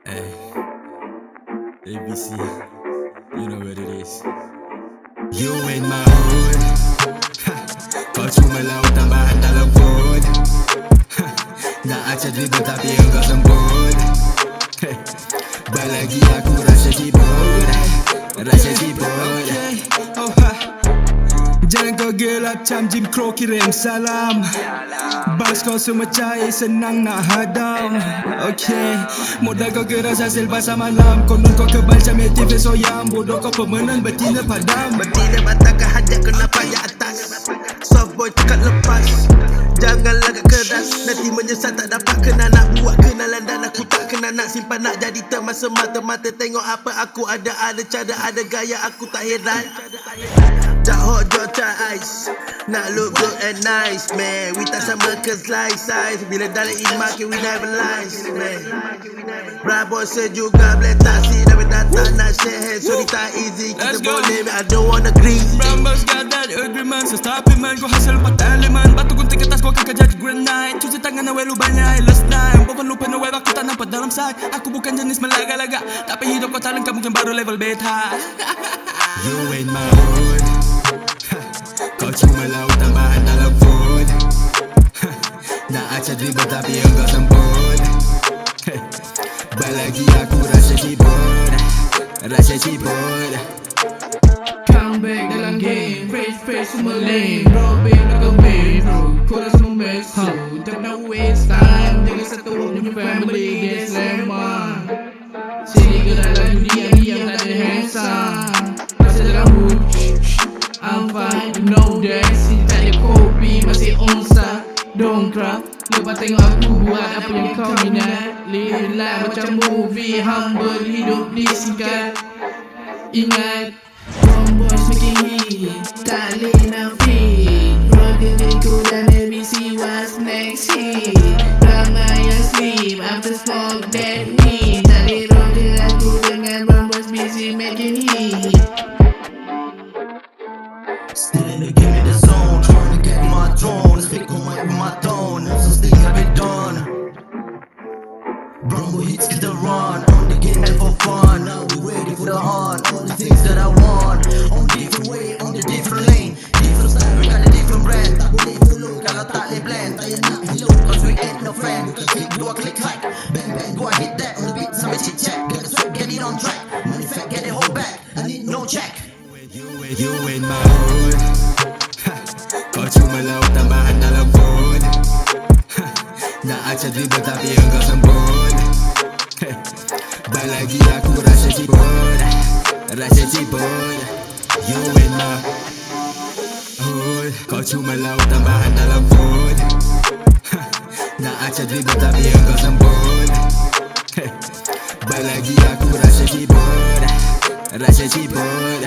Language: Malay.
Hey, ABC, you know what it is. You in my hood. Kau cuma laut tambahan dalam food. Nak acah dribble tapi engkau sembut. Balagi aku rasa cibut. Rasa cibut. Jangan kau gelak macam Jim Crow kirim salam. Bas kau semua cair senang nak hadam. Okay, modal kau keras hasil basah malam. Konon kau kebal macam aktif soyam. Bodoh kau pemenang betina padam. Betina batang ke hajat kena payah atas. Softboy tekat lepas. Jangan lagak keras, nanti menyesal tak dapat kena nak buat kenalan. Dan aku tak kena nak simpan nak jadi teman semata-mata. Tengok apa aku ada cara, ada gaya, aku tak heran. Tak hot jauh tak ice. Nak look good and nice, man. We tak sama ke slice size. Bila dalam in market we never lies, man. Bravo sejuga blend taksi. Dah datang nak share hand. Sorry tak easy, kita boleh, I don't wanna agree. Bramble's got that agreement. So stop it man, kau hasil 4 elemen. Batu gunting kertas kau kakak jadi granite. Cuci tangan awal lu banyak last night. Bukan lupa no web aku tak nampak dalam side. Aku bukan jenis melaga-laga, tapi hidup kau talent kamu mungkin baru level beta. You ain't my hood. Kau cuma laut tambahan dalam food. Nak acah dribble tapi engkau sembut. Balagi aku rasa cibut. Rasa cibut. Comeback dalam game, fresh semua lame. Robin nak kembali bro, korang semua mess so tak nak waste time. Jaga satu punya family, guys lemah. Sini gerak dalam dunia ni yang tak ada handsome. Masih dalam hood, I'm fine, you know that. Sini tak ada kopi, masih onsa. Don't cry, lepas tengok aku buat apa yang kau minat. Live life macam movie, humble, hidup ni singkat. Ingat, Boys making hit, tak boleh nak fit. Roger Nico dan ABC, what's next hit? Ramai yang sleep, after smoke that weed. Tadi Roger aku dengan Boys busy making hit. Still in the game in the zone, trying to get my throne. Speak on my tone, so still have it done. Brombo hits get the run, on the game and for fun. Now we ready for the hunt, all the things that I want. On different way, on the different lane. Different style, we got a different brand. Tak boleh follow kalau tak boleh blend. Tak payah nak hello, cause we ain't no friend. Bukan click, dua click like. Bang bang, go hit that on the beat sampai chit chat. Get the sweat, get it on track. Money fat, get it hold back. I need no check. You in my hood. Kau cuma laut tambahan dalam food. Nak acah dribble tapi engkau sembut. Balagi aku rasa cibut. Rasa cibut. You in my hood. Kau cuma laut tambahan dalam food. Nak acah dribble tapi engkau sembut. Balagi aku rasa cibut. Rasa cibut.